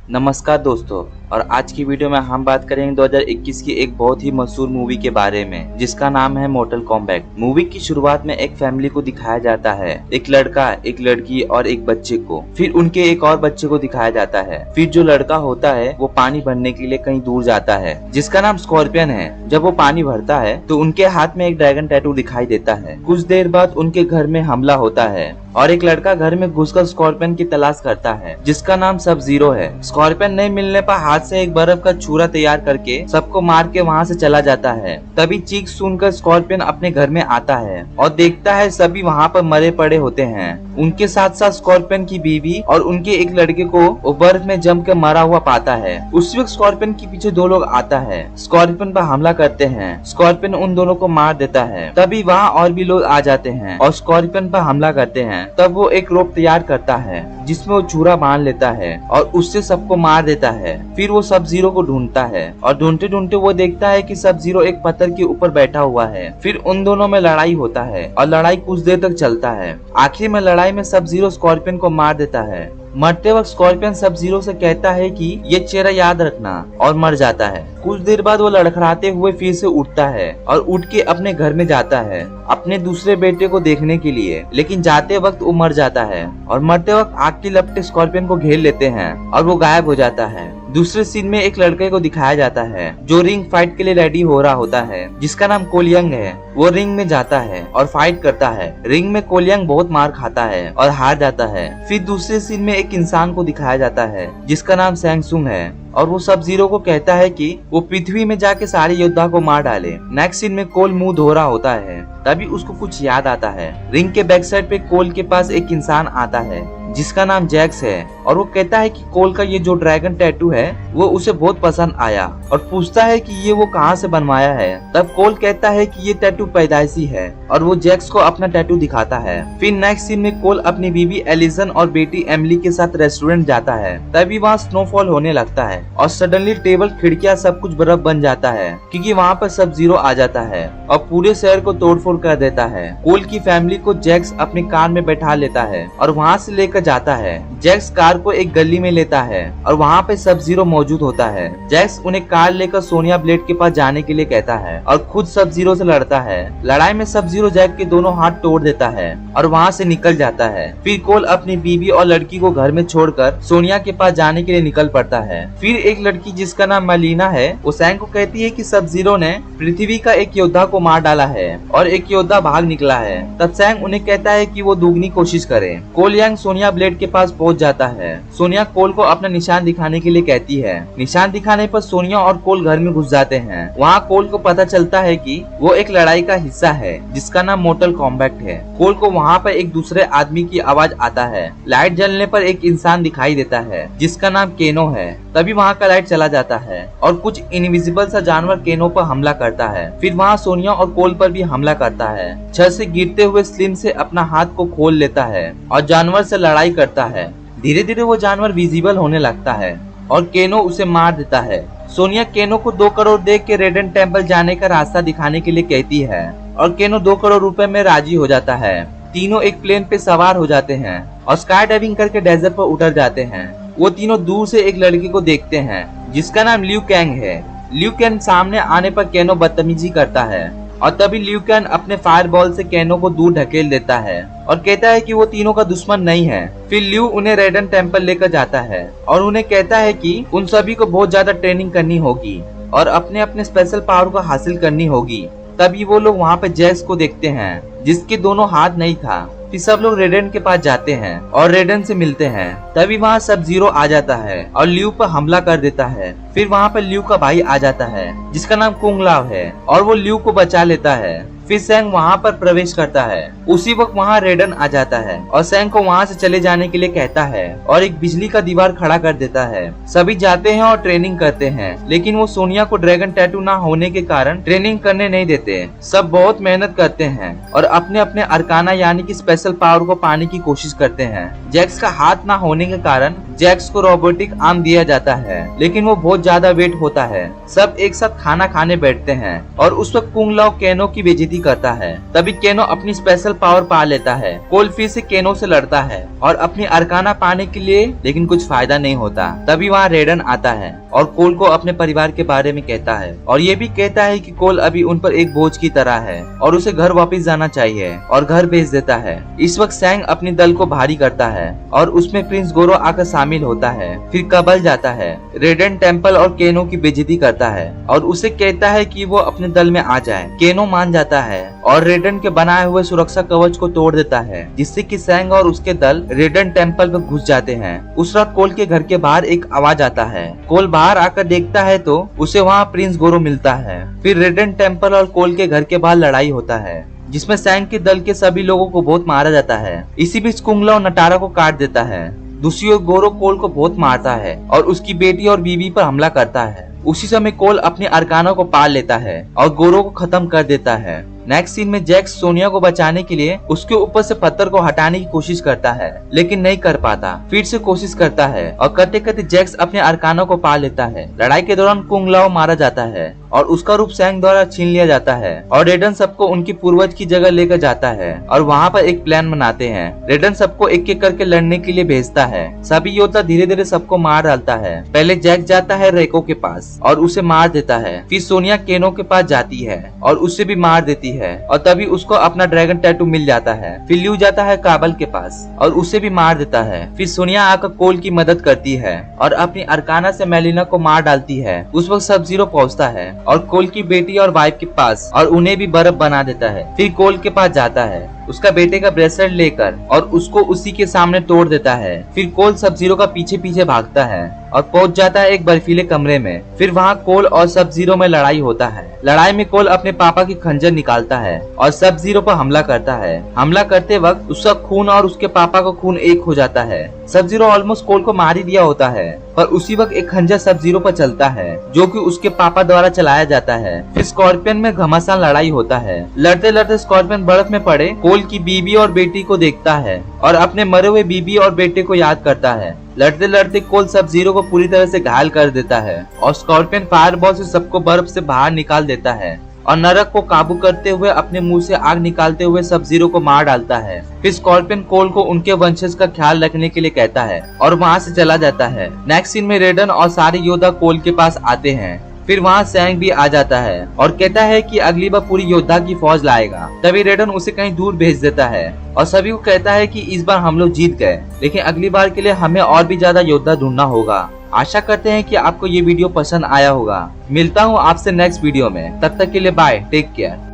नमस्कार दोस्तों। और आज की वीडियो में हम बात करेंगे 2021 की एक बहुत ही मशहूर मूवी के बारे में जिसका नाम है मोर्टल कॉम्बैट। मूवी की शुरुआत में एक फैमिली को दिखाया जाता है, एक लड़का, एक लड़की और एक बच्चे को। फिर उनके एक और बच्चे को दिखाया जाता है। फिर जो लड़का होता है वो पानी भरने के लिए कहीं दूर जाता है जिसका नाम स्कॉर्पियन है। जब वो पानी भरता है तो उनके हाथ में एक ड्रैगन टैटू दिखाई देता है। कुछ देर बाद उनके घर में हमला होता है और एक लड़का घर में घुसकर स्कॉर्पियन की तलाश करता है जिसका नाम सब जीरो है। स्कॉर्पियन नहीं मिलने पर हाथ से एक बर्फ का छुरा तैयार करके सबको मार के वहाँ से चला जाता है। तभी चीख सुनकर स्कॉर्पियन अपने घर में आता है और देखता है सभी वहाँ पर मरे पड़े होते हैं। उनके साथ साथ स्कॉर्पियन की बीवी और उनके एक लड़के को वो बर्फ में जम के मरा हुआ पाता है। उस वक्त स्कॉर्पियन के पीछे दो लोग आता है, स्कॉर्पियन पर हमला करते हैं। स्कॉर्पियन उन दोनों को मार देता है। तभी वहाँ और भी लोग आ जाते हैं और स्कॉर्पियन पर हमला करते हैं। तब वो एक रोप तैयार करता है जिसमें वो छुरा बांध लेता है और उससे सबको मार देता है। फिर वो सब जीरो को ढूंढता है और ढूंढते ढूंढते वो देखता है कि सब जीरो एक पत्थर के ऊपर बैठा हुआ है। फिर उन दोनों में लड़ाई होता है और लड़ाई कुछ देर तक चलता है। आखिर में लड़ाई में सब जीरो स्कॉर्पियन को मार देता है। मरते वक्त स्कॉर्पियन सब जीरो से कहता है कि ये चेहरा याद रखना और मर जाता है। कुछ देर बाद वो लड़खड़ाते हुए फिर से उठता है और उठ के अपने घर में जाता है अपने दूसरे बेटे को देखने के लिए, लेकिन जाते वक्त वो मर जाता है और मरते वक्त आग की लपटें स्कॉर्पियन को घेर लेते हैं और वो गायब हो जाता है। दूसरे सीन में एक लड़के को दिखाया जाता है जो रिंग फाइट के लिए रेडी हो रहा होता है जिसका नाम कोलियंग है। वो रिंग में जाता है और फाइट करता है। रिंग में कोलियंग बहुत मार खाता है और हार जाता है। फिर दूसरे सीन में एक इंसान को दिखाया जाता है जिसका नाम सैंगसुंग है और वो सब जीरो को कहता है कि वो पृथ्वी में जाके सारे योद्धा को मार डाले। नेक्स्ट सीन में कोल मुंह धो रहा होता है, तभी उसको कुछ याद आता है। रिंग के बैक साइड पे कोल के पास एक इंसान आता है जिसका नाम जैक्स है और वो कहता है कि कोल का ये जो ड्रैगन टैटू है वो उसे बहुत पसंद आया और पूछता है कि ये वो कहाँ से बनवाया है। तब कोल कहता है कि ये टैटू पैदाइशी है और वो जैक्स को अपना टैटू दिखाता है। फिर नेक्स्ट सीन में कोल अपनी बीवी एलिसन और बेटी एमिली के साथ रेस्टोरेंट जाता है। तभी वहाँ स्नोफॉल होने लगता है और सडनली टेबल, खिड़कियाँ सब कुछ बर्फ बन जाता है क्योंकि वहाँ पर सब जीरो आ जाता है और पूरे शहर को तोड़फोड़ कर देता है। कोल की फैमिली को जैक्स अपनी कार में बैठा लेता है और वहाँ से लेकर जाता है। जैक्स कार को एक गली में लेता है और वहाँ पे सब जीरो मौजूद होता है। जैक्स उन्हें कार लेकर सोनिया ब्लेड के पास जाने के लिए कहता है और खुद सब जीरो से लड़ता है। लड़ाई में सब जीरो जैक के दोनों हाथ तोड़ देता है और वहाँ से निकल जाता है। फिर कोल अपनी बीवी और लड़की को घर में छोड़कर सोनिया के पास जाने के लिए निकल पड़ता है। फिर एक लड़की जिसका नाम मलीना है वो सैंग को कहती है कि सब जीरो ने पृथ्वी का एक योद्धा को मार डाला है और एक योद्धा भाग निकला है। तब सैंग उन्हें कहता है कि वो दुगनी कोशिश करें। कोल यांग सोनिया ब्लेड के पास पहुंच जाता है। सोनिया कोल को अपना निशान दिखाने के लिए कहती है। निशान दिखाने पर सोनिया और कोल घर में घुस जाते हैं। वहाँ कोल को पता चलता है कि वो एक लड़ाई का हिस्सा है जिसका नाम मोर्टल कॉम्बैट है। कोल को वहाँ पर एक दूसरे आदमी की आवाज आता है। लाइट जलने पर एक इंसान दिखाई देता है जिसका नाम केनो है। तभी वहाँ का लाइट चला जाता है और कुछ इनविजिबल सा जानवर केनो पर हमला करता है। फिर वहाँ सोनिया और कोल पर भी हमला करता है। छत से गिरते हुए स्लिम से अपना हाथ को खोल लेता है और जानवर से लड़ाई करता है। धीरे धीरे वो जानवर विजिबल होने लगता है और केनो उसे मार देता है। सोनिया केनो को 2 करोड़ दे के रेडन टेम्पल जाने का रास्ता दिखाने के लिए कहती है और केनो 2 करोड़ रुपए में राजी हो जाता है। तीनों एक प्लेन पे सवार हो जाते हैं और स्काई डाइविंग करके डेजर्ट पर उतर जाते हैं। वो तीनों दूर से एक लड़के को देखते हैं जिसका नाम लिu कैंग है। लिu कैंग सामने आने पर केनो बदतमीजी करता है और तभी लिu कैंग अपने फायर बॉल से केनो को दूर ढकेल देता है और कहता है कि वो तीनों का दुश्मन नहीं है। फिर लिu उन्हें रेडन टेम्पल लेकर जाता है और उन्हें कहता है कि उन सभी को बहुत ज्यादा ट्रेनिंग करनी होगी और अपने अपने स्पेशल पावर को हासिल करनी होगी। तभी वो लोग वहाँ पे जैक्स को देखते हैं जिसके दोनों हाथ नहीं था। फिर सब लोग रेडन के पास जाते हैं और रेडन से मिलते हैं। तभी वहाँ सब जीरो आ जाता है और लिu पर हमला कर देता है। फिर वहाँ पर लिu का भाई आ जाता है जिसका नाम कुंग लाव है और वो लिu को बचा लेता है। फिर सैंग वहाँ पर प्रवेश करता है। उसी वक्त वहाँ रेडन आ जाता है और सैंग को वहाँ से चले जाने के लिए कहता है और एक बिजली का दीवार खड़ा कर देता है। सभी जाते हैं और ट्रेनिंग करते हैं, लेकिन वो सोनिया को ड्रैगन टैटू ना होने के कारण ट्रेनिंग करने नहीं देते। सब बहुत मेहनत करते हैं और अपने अपने अरकाना यानी कि स्पेशल पावर को पाने की कोशिश करते हैं। जैक्स का हाथ ना होने के कारण जैक्स को रोबोटिक आर्म दिया जाता है, लेकिन वो बहुत ज्यादा वेट होता है। सब एक साथ खाना खाने बैठते हैं और उस वक्त कुंग लाव केनो की बेइज्जती बेइज्जती करता है। तभी केनो अपनी स्पेशल पावर पा लेता है। कोल फिर से केनो से लड़ता है और अपनी अरकाना पाने के लिए, लेकिन कुछ फायदा नहीं होता। तभी वहाँ रेडन आता है और कोल को अपने परिवार के बारे में कहता है और ये भी कहता है कि कोल अभी उन पर एक बोझ की तरह है और उसे घर वापस जाना चाहिए और घर भेज देता है। इस वक्त सैंग अपनी दल को भारी करता है और उसमें प्रिंस गोरो आकर शामिल होता है। फिर कबल जाता है, रेडन टेम्पल और केनो की बेइज्जती करता है और उसे कहता है कि वो अपने दल में आ जाए। केनो मान जाता है और रेडन के बनाए हुए सुरक्षा कवच को तोड़ देता है, जिससे कि सैंग और उसके दल रेडन टेम्पल में घुस जाते हैं। उस रात कोल के घर के बाहर एक आवाज आता है। कोल बाहर आकर देखता है तो उसे वहाँ प्रिंस गोरो मिलता है। फिर रेडन टेम्पल और कोल के घर के बाहर लड़ाई होता है, जिसमें सैंग के दल के सभी लोगों को बहुत मारा जाता है। इसी बीच कुंगलाओ नटारा को काट देता है। दूसरी ओर गोरो कोल को बहुत मारता है और उसकी बेटी और बीवी पर हमला करता है। उसी समय कोल अपने अरकाना को पाल लेता है और गोरो को खत्म कर देता है। नेक्स्ट सीन में जैक्स सोनिया को बचाने के लिए उसके ऊपर से पत्थर को हटाने की कोशिश करता है, लेकिन नहीं कर पाता। फिर से कोशिश करता है और करते करते जैक्स अपने अरकाना को पा लेता है। लड़ाई के दौरान कुंगलाओ मारा जाता है और उसका रूप सैंग द्वारा छीन लिया जाता है और रेडन सबको उनकी पूर्वज की जगह लेकर जाता है और वहाँ पर एक प्लान बनाते हैं। रेडन सबको एक एक करके लड़ने के लिए भेजता है। सभी योद्धा धीरे धीरे सबको मार डालता है। पहले जैक जाता है रेको के पास और उसे मार देता है। फिर सोनिया केनो के पास जाती है और उसे भी मार देती है और तभी उसको अपना ड्रैगन टैटू मिल जाता है। फिर ल्यू जाता है काबल के पास और उसे भी मार देता है। फिर सोनिया आकर कोल की मदद करती है और अपनी अरकाना से मेलिना को मार डालती है। उस वक्त सब जीरो पहुँचता है और कोल की बेटी और वाइफ के पास और उन्हें भी बर्फ बना देता है। फिर कोल के पास जाता है उसका बेटे का ब्रेसलेट लेकर और उसको उसी के सामने तोड़ देता है। फिर कोल सब जीरो का पीछे पीछे भागता है और पहुंच जाता है एक बर्फीले कमरे में। फिर वहाँ कोल और सब जीरो में लड़ाई होता है। लड़ाई में कोल अपने पापा की खंजर निकालता है और सब जीरो पर हमला करता है। हमला करते वक्त उसका खून और उसके पापा का खून एक हो जाता है। सब जीरो ऑलमोस्ट कोल को मार ही दिया होता है, पर उसी वक्त एक खंजर सब जीरो पर चलता है जो कि उसके पापा द्वारा चलाया जाता है। फिर स्कॉर्पियन में घमासान लड़ाई होता है। लड़ते लड़ते स्कॉर्पियन बर्फ में पड़े कोल की बीबी और बेटी को देखता है और अपने मरे हुए बीबी और बेटे को याद करता है। लड़ते लड़ते कोल सब जीरो को पूरी तरह से घायल कर देता है और स्कॉर्पियन फायरबॉल से सबको बर्फ से बाहर निकाल देता है और नरक को काबू करते हुए अपने मुंह से आग निकालते हुए सब जीरो को मार डालता है। फिर स्कॉर्पियन कोल को उनके वंशज का ख्याल रखने के लिए कहता है और वहाँ से चला जाता है। नेक्स्ट सीन में रेडन और सारे योद्धा कोल के पास आते हैं। फिर वहाँ सैंग भी आ जाता है और कहता है कि अगली बार पूरी योद्धा की फौज लाएगा। तभी रेडन उसे कहीं दूर भेज देता है और सभी को कहता है कि इस बार हम लोग जीत गए, लेकिन अगली बार के लिए हमें और भी ज्यादा योद्धा ढूंढना होगा। आशा करते हैं कि आपको ये वीडियो पसंद आया होगा। मिलता हूँ आपसे नेक्स्ट वीडियो में, तब तक के लिए बाय, टेक केयर।